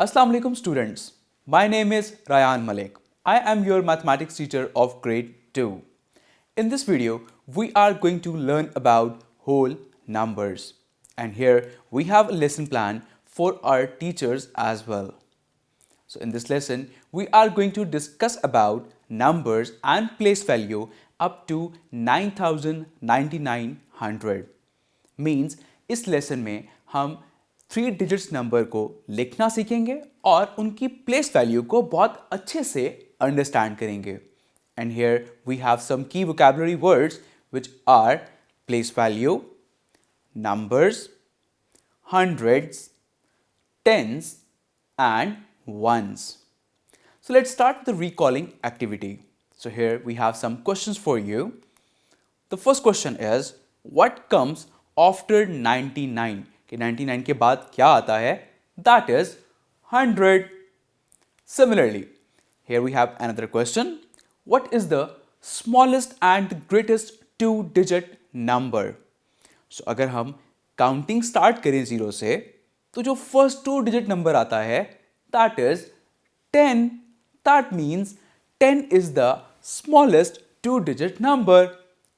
Assalamu alaikum students. My name is Rayan Malik. I am your mathematics teacher of grade 2. In this video, we are going to learn about whole numbers. And here we have a lesson plan for our teachers as well. So in this lesson, we are going to discuss about numbers and place value up to 9900. Means इस lesson में हम 3 digits number को लिखना सीखेंगे और उनकी place value को बहुत अच्छे से अंडरस्टैंड करेंगे. And here we have some key vocabulary words which are place value, numbers, hundreds, tens and ones. So let's start with the recalling activity. So here we have some questions for you. The first question is, what comes after 99? कि 99 के बाद क्या आता है? That is 100. Similarly, here we have another question. What is the smallest and greatest 2-digit number? So अगर हम counting start करें 0 से, तो जो फर्स्ट 2-digit नंबर आता है that is 10. That means 10 is the smallest 2-digit number.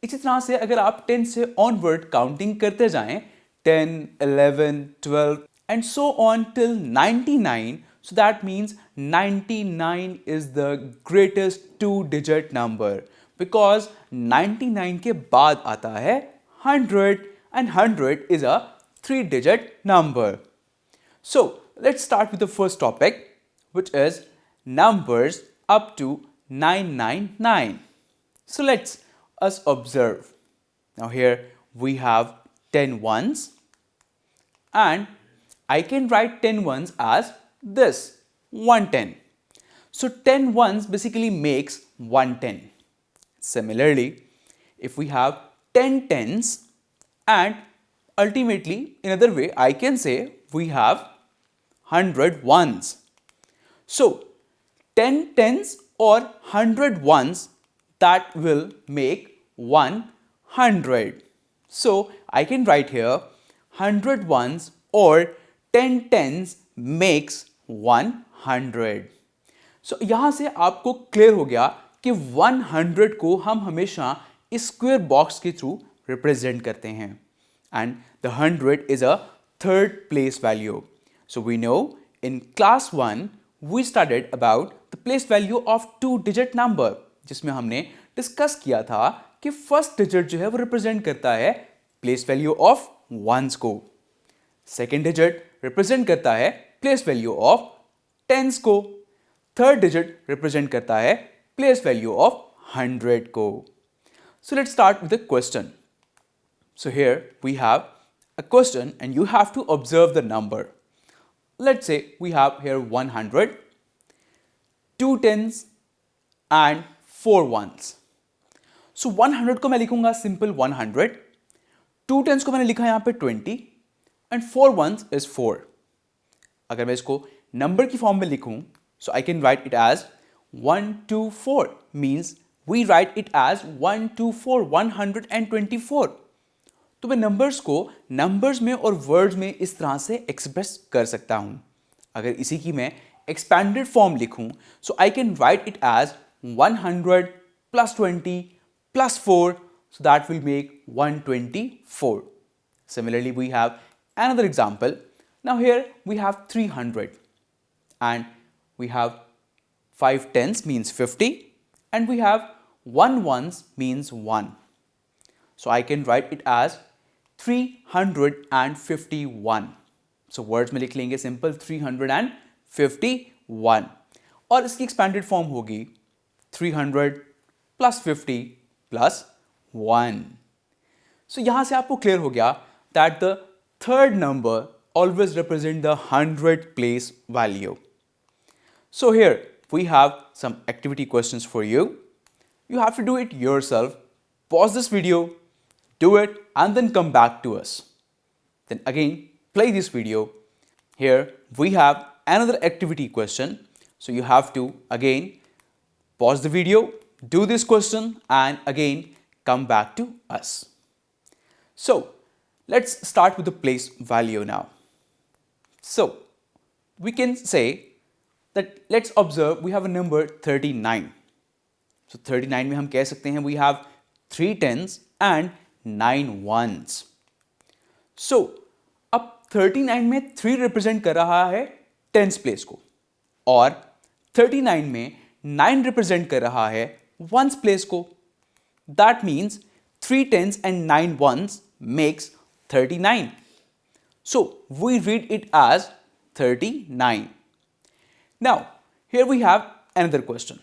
इसी तरह से अगर आप 10 से onward काउंटिंग करते जाएं 10, 11, 12 and so on till 99, so that means 99 is the greatest 2-digit number because 99 के बाद आता है 100 and 100 is a 3-digit number. So let's start with the first topic, which is numbers up to 999. So let's us observe. Now here we have 10 ones and I can write 10 ones as this 110. So 10 ones basically makes 110. Similarly, if we have 10 tens and ultimately in another way I can say we have 100 ones. So 10 tens or 100 ones, that will make 100. So I can write here 100 ones or 10 tens makes 100. So यहाँ से आपको clear हो गया कि 100 को हम हमेशा square box के थ्रू रिप्रेजेंट करते हैं and the 100 is a third place value. So we know in class 1 we studied about the place value of 2-digit number, जिसमें हमने डिस्कस किया था कि फर्स्ट डिजिट जो है वो रिप्रेजेंट करता है प्लेस वैल्यू ऑफ वंस को, सेकेंड डिजिट रिप्रेजेंट करता है प्लेस वैल्यू ऑफ टेंस को, थर्ड डिजिट रिप्रेजेंट करता है प्लेस वैल्यू ऑफ 100 को. So let's start with the question. So here we have a question and you have to observe the number. Let's say we have here 100, 2 tens and 4 ones. So 100 को मैं लिखूंगा simple 100, 2 tens को मैंने लिखा यहाँ पे 20 and 4 ones is 4. अगर मैं इसको नंबर की फॉर्म में लिखूं, so I can write it as 124 means we write it as 124, 124. तो मैं नंबर्स को नंबर्स में और वर्ड्स में इस तरह से एक्सप्रेस कर सकता हूं. अगर इसी की मैं एक्सपैंडेड फॉर्म लिखूं, so I can write it as 100 plus 20 plus 4, so that will make 124. Similarly, we have another example. Now here we have 300 and we have 5 tens means 50 and we have 1 ones means 1. So I can write it as 351. So words में लिख लेंगे simple 351 और इसकी expanded form होगी 300 plus 50 plus 1. So यहाँ से आपको clear हो गया that the third number always represent the 100 place value. So here we have some activity questions for you. You have to do it yourself. Pause this video, do it and then come back to us. Then again play this video. Here we have another activity question. So you have to again pause the video, do this question and again come back to us. So let's start with the place value now. So we can say that let's observe we have a number 39. So 39 में हम कह सकते हैं we have 3 tens and 9 ones. So अब 39 में 3 represent कर रहा है टेंस प्लेस को और 39 में 9 रिप्रेजेंट कर रहा है वंस प्लेस को. That means 3 tens and 9 ones makes 39. So we read it as 39. Now here we have another question.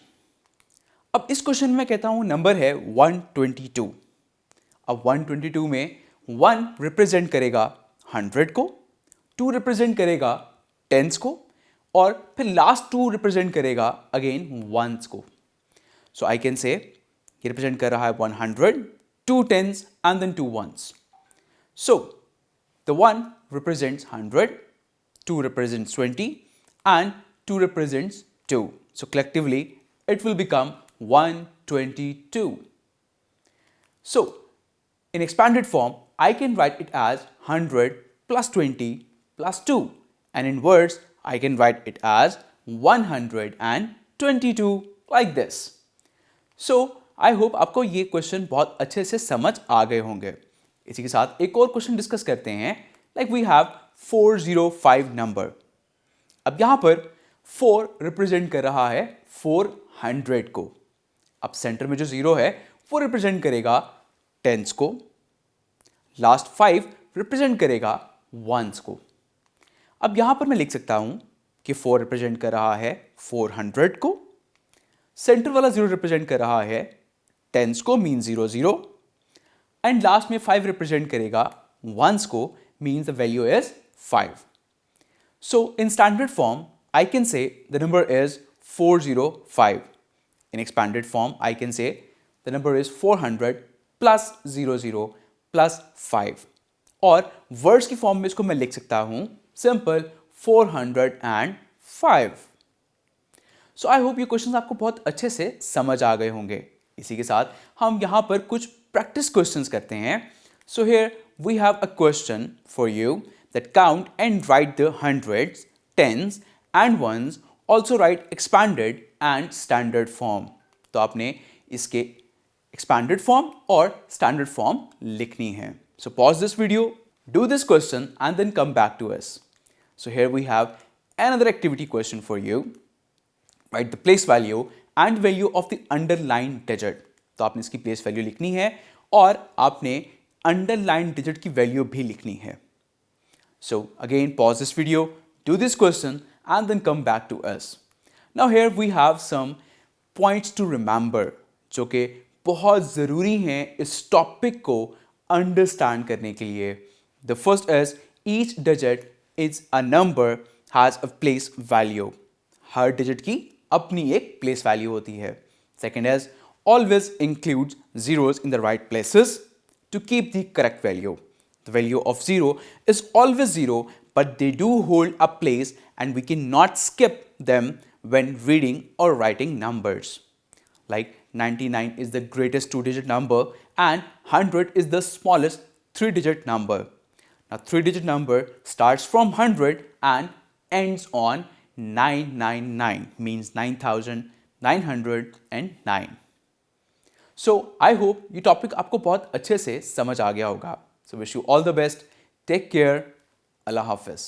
अब इस क्वेश्चन में कहता हूं नंबर है 122. अब 122 में 1 रिप्रेजेंट करेगा 100 को, 2 रिप्रेजेंट करेगा टेंस को और फिर लास्ट 2 रिप्रेजेंट करेगा अगेन वंस को. सो आई कैन से ये रिप्रेजेंट कर रहा है 100, 2 tens and then 2 ones. So the 1 represents 100, 2 represents 20 and 2 represents 2. So collectively it will become 122. So in expanded form I can write it as 100 plus 20 plus 2 and in words I can write it as 122 like this. So I hope आपको ये question बहुत अच्छे से समझ आ गए होंगे. इसी के साथ एक और क्वेश्चन डिस्कस करते हैं. Like we have 405 number. अब यहां पर 4 रिप्रेजेंट कर रहा है 400 को. अब सेंटर में जो 0 है वो रिप्रेजेंट करेगा टेंस को, लास्ट 5 रिप्रेजेंट करेगा वंस को. अब यहां पर मैं लिख सकता हूं कि 4 रिप्रेजेंट कर रहा है 400 को, सेंटर वाला 0 रिप्रेजेंट कर रहा है टेंस को मीन 00 एंड लास्ट में 5 रिप्रेजेंट करेगा वंस को means the value is 5. So in standard form I can say the number is 405. In expanded form, I can say the number is 400 plus 00 plus 5. और words की form में इसको मैं लिख सकता हूं सिंपल 405. सो आई होप ये questions आपको बहुत अच्छे से समझ आ गए होंगे. इसी के साथ हम यहां पर कुछ प्रैक्टिस क्वेश्चंस करते हैं. So here we have a question for you that count and write the hundreds, tens and ones. Also write expanded and standard form. तो आपने इसके एक्सपैंडेड फॉर्म और स्टैंडर्ड फॉर्म लिखनी है. So pause this video, do this question and then come back to us. So here we have another activity question for you. Write the place value and value of the underlined digit. तो आपने इसकी place value लिखनी है और आपने underline digit की value भी लिखनी है. So again pause this video, do this question and then come back to us. Now here we have some points to remember जो कि बहुत ज़रूरी हैं इस टॉपिक को अंडरस्टैंड करने के लिए. The first is each digit is a number has a place value. Her digit की अपनी एक प्लेस वैल्यू होती है. Second is always includes zeros in the right places to keep the correct value. The value of 0 is always 0, but they do hold a place and we cannot skip them when reading or writing numbers. Like 99 is the greatest 2-digit number and 100 is the smallest 3-digit number. Now 3-digit number starts from 100 and ends on 999, means 9909. So I hope ये topic आपको बहुत अच्छे से समझ आ गया होगा. So wish you all the best. Take care. Allah Hafiz.